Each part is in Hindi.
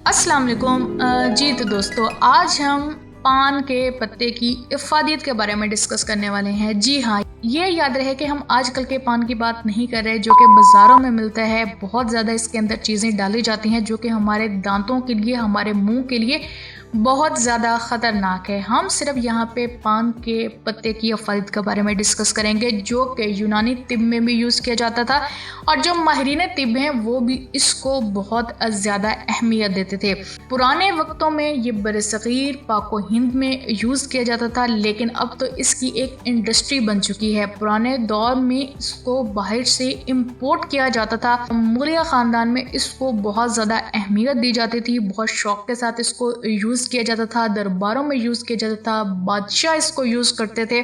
अस्सलाम वालेकुम। जी तो दोस्तों, आज हम पान के पत्ते की इफ़ादियत के बारे में डिस्कस करने वाले हैं। जी हाँ, ये याद रहे कि हम आजकल के पान की बात नहीं कर रहे जो कि बाज़ारों में मिलता है। बहुत ज़्यादा इसके अंदर चीज़ें डाली जाती हैं जो कि हमारे दांतों के लिए, हमारे मुंह के लिए बहुत ज़्यादा ख़तरनाक है। हम सिर्फ यहाँ पे पान के पत्ते की इफ़ादियत के बारे में डिस्कस करेंगे जो कि यूनानी तिब में भी यूज़ किया जाता था और जो माहिरीन तिब हैं वो भी इसको बहुत ज़्यादा अहमियत देते थे। पुराने वक्तों में ये बरसग़ीर पाक व हिंद में यूज़ किया जाता था, लेकिन अब तो इसकी एक इंडस्ट्री बन चुकी है। पुराने दौर में इसको बाहर से इम्पोर्ट किया जाता था। मुग़लिया ख़ानदान में इसको बहुत ज़्यादा अहमियत दी जाती थी, बहुत शौक़ के साथ इसको यूज़ किया जाता था, दरबारों में यूज़ किया जाता था, बादशाह इसको यूज़ करते थे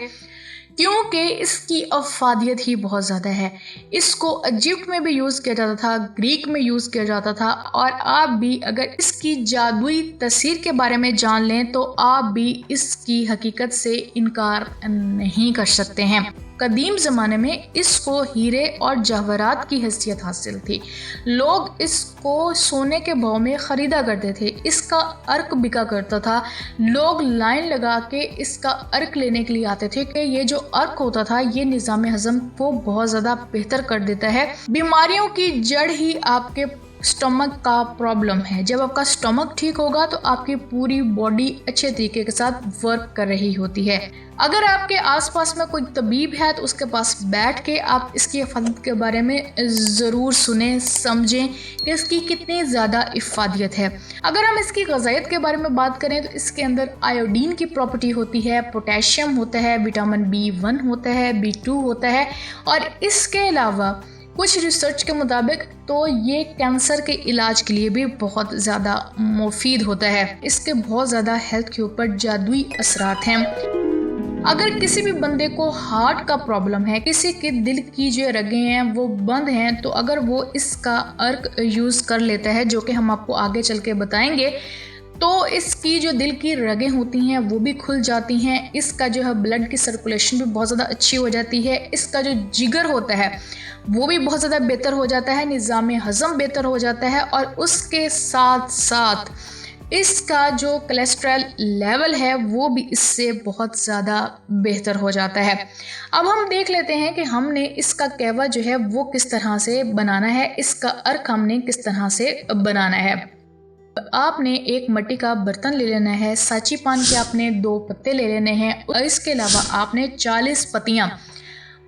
क्योंकि इसकी अफादियत ही बहुत ज़्यादा है। इसको इजिप्ट में भी यूज़ किया जाता था, ग्रीक में यूज़ किया जाता था और आप भी अगर इसकी जादुई तसीर के बारे में जान लें तो आप भी इसकी हकीकत से इनकार नहीं कर सकते हैं। कदीम ज़माने में इसको हीरे और जवाहरात की हैसियत हासिल थी। लोग इसको सोने के भाव में ख़रीदा करते थे। इसका अर्क बिका करता था। लोग लाइन लगा के इसका अर्क लेने के लिए आते थे कि ये जो अर्क होता था ये निज़ाम हज़म को बहुत ज़्यादा बेहतर कर देता है। बीमारियों की जड़ ही आपके स्टमक का प्रॉब्लम है। जब आपका स्टमक ठीक होगा तो आपकी पूरी बॉडी अच्छे तरीके के साथ वर्क कर रही होती है। अगर आपके आसपास में कोई तबीब है तो उसके पास बैठ के आप इसकी इफ़ादियत के बारे में ज़रूर सुने, समझें कि इसकी कितनी ज़्यादा इफ़ादियत है। अगर हम इसकी ग़िज़ाइत के बारे में बात करें तो इसके अंदर आयोडीन की प्रॉपर्टी होती है, पोटेशियम होता है, विटामिन B1 होता है, B2 होता है और इसके अलावा कुछ रिसर्च के मुताबिक तो ये कैंसर के इलाज के लिए भी बहुत ज़्यादा मुफीद होता है। इसके बहुत ज़्यादा हेल्थ के ऊपर जादुई असरात हैं। अगर किसी भी बंदे को हार्ट का प्रॉब्लम है, किसी के दिल की जो रगें हैं वो बंद हैं, तो अगर वो इसका अर्क यूज़ कर लेता है जो कि हम आपको आगे चल के बताएंगे, तो इसकी जो दिल की रगें होती हैं वो भी खुल जाती हैं। इसका जो है ब्लड की सर्कुलेशन भी बहुत ज़्यादा अच्छी हो जाती है। इसका जो जिगर होता है वो भी बहुत ज़्यादा बेहतर हो जाता है, निज़ाम हज़म बेहतर हो जाता है और उसके साथ साथ इसका जो कोलेस्ट्रॉल लेवल है वो भी इससे बहुत ज़्यादा बेहतर हो जाता है। अब हम देख लेते हैं कि हमने इसका कहवा जो है वो किस तरह से बनाना है, इसका अर्क हमने किस तरह से बनाना है। आपने एक मिट्टी का बर्तन ले लेना है, साची पान के आपने 2 पत्ते ले लेने हैं और इसके अलावा आपने 40 पत्तियाँ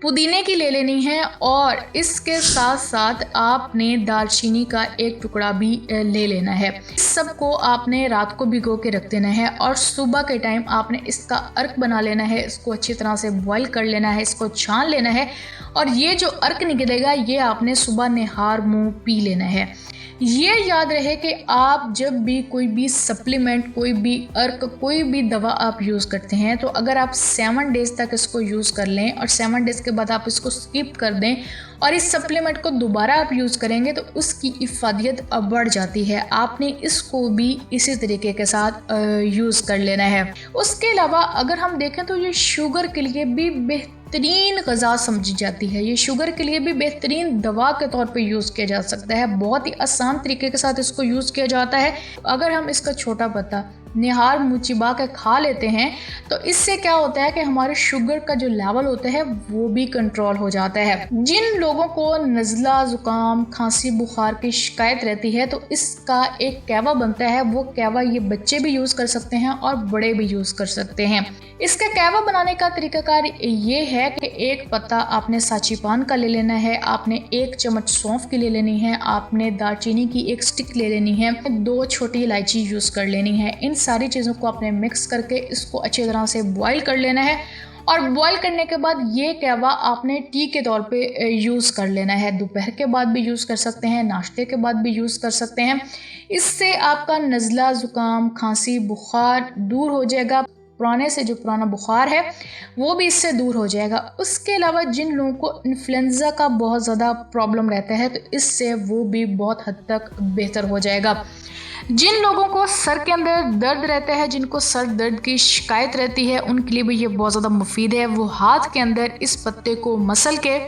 पुदीने की ले लेनी है और इसके साथ साथ आपने दालचीनी का एक टुकड़ा भी ले लेना है। इस सब को आपने रात को भिगो के रख देना है और सुबह के टाइम आपने इसका अर्क बना लेना है। इसको अच्छी तरह से बॉईल कर लेना है, इसको छान लेना है और ये जो अर्क निकलेगा ये आपने सुबह निहार मुँह पी लेना है। ये याद रहे कि आप जब भी कोई भी सप्लीमेंट, कोई भी अर्क, कोई भी दवा आप यूज़ करते हैं तो अगर आप 7 डेज़ तक इसको यूज़ कर लें और 7 डेज़ के बाद आप इसको स्किप कर दें और इस सप्लीमेंट को दोबारा आप यूज़ करेंगे तो उसकी इफ़ादियत अब बढ़ जाती है। आपने इसको भी इसी तरीके के साथ यूज़ कर लेना है। उसके अलावा अगर हम देखें तो ये शुगर के लिए भी बेहतरीन ग़िज़ा समझी जाती है। ये शुगर के लिए भी बेहतरीन दवा के तौर पे यूज़ किया जा सकता है। बहुत ही आसान तरीके के साथ इसको यूज़ किया जाता है। अगर हम इसका छोटा पत्ता निहार मुँह चिबा के खा लेते हैं तो इससे क्या होता है कि हमारे शुगर का जो लेवल होता है वो भी कंट्रोल हो जाता है। जिन लोगों को नज़ला, ज़ुकाम, खांसी, बुखार की शिकायत रहती है तो इसका एक कहवा बनता है। वो कहवा ये बच्चे भी यूज़ कर सकते हैं और बड़े भी यूज़ कर सकते हैं। इसका कहवा बनाने का तरीकाकार ये है कि एक पत्ता आपने साची पान का ले लेना है, आपने 1 चम्मच सौंफ की ले लेनी है, आपने दालचीनी की 1 स्टिक ले लेनी है, 2 छोटी इलायची यूज़ कर लेनी है। इन सारी चीज़ों को आपने मिक्स करके इसको अच्छी तरह से बॉईल कर लेना है और बॉईल करने के बाद ये कहवा आपने टी के तौर पे यूज़ कर लेना है। दोपहर के बाद भी यूज़ कर सकते हैं, नाश्ते के बाद भी यूज़ कर सकते हैं। इससे आपका नज़ला, ज़ुकाम, खांसी, बुखार दूर हो जाएगा। पुराने से जो पुराना बुखार है वो भी इससे दूर हो जाएगा। उसके अलावा जिन लोगों को इन्फ्लुएंज़ा का बहुत ज़्यादा प्रॉब्लम रहता है तो इससे वो भी बहुत हद तक बेहतर हो जाएगा। जिन लोगों को सर के अंदर दर्द रहता है, जिनको सर दर्द की शिकायत रहती है, उनके लिए भी ये बहुत ज़्यादा मुफीद है। वो हाथ के अंदर इस पत्ते को मसल के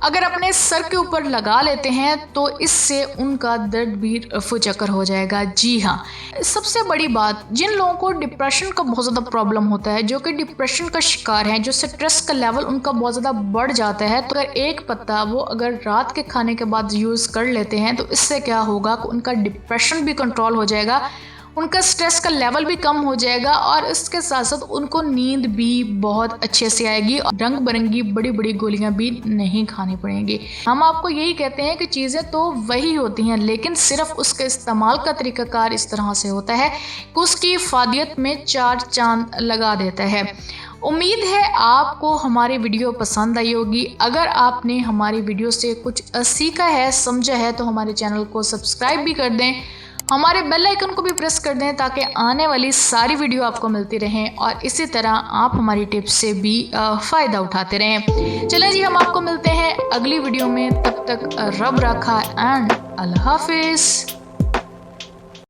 अगर अपने सर के ऊपर लगा लेते हैं तो इससे उनका दर्द भी रफू चक्कर हो जाएगा। जी हाँ, सबसे बड़ी बात, जिन लोगों को डिप्रेशन का बहुत ज़्यादा प्रॉब्लम होता है, जो कि डिप्रेशन का शिकार हैं, जो स्ट्रेस का लेवल उनका बहुत ज़्यादा बढ़ जाता है, तो अगर एक पत्ता वो अगर रात के खाने के बाद यूज़ कर लेते हैं तो इससे क्या होगा कि उनका डिप्रेशन भी कंट्रोल हो जाएगा, उनका स्ट्रेस का लेवल भी कम हो जाएगा और इसके साथ साथ उनको नींद भी बहुत अच्छे से आएगी और रंग बिरंगी बड़ी बड़ी गोलियां भी नहीं खानी पड़ेंगी। हम आपको यही कहते हैं कि चीज़ें तो वही होती हैं, लेकिन सिर्फ उसके इस्तेमाल का तरीकाकार इस तरह से होता है कि उसकी इफादियत में 4 चांद लगा देता है। उम्मीद है आपको हमारी वीडियो पसंद आई होगी। अगर आपने हमारी वीडियो से कुछ सीखा है, समझा है, तो हमारे चैनल को सब्सक्राइब भी कर दें, हमारे बेल आइकन को भी प्रेस कर दें ताकि आने वाली सारी वीडियो आपको मिलती रहें और इसी तरह आप हमारी टिप्स से भी फ़ायदा उठाते रहें। चलें जी, हम आपको मिलते हैं अगली वीडियो में। तब तक रब रखा एंड अल्लाह हाफिज़।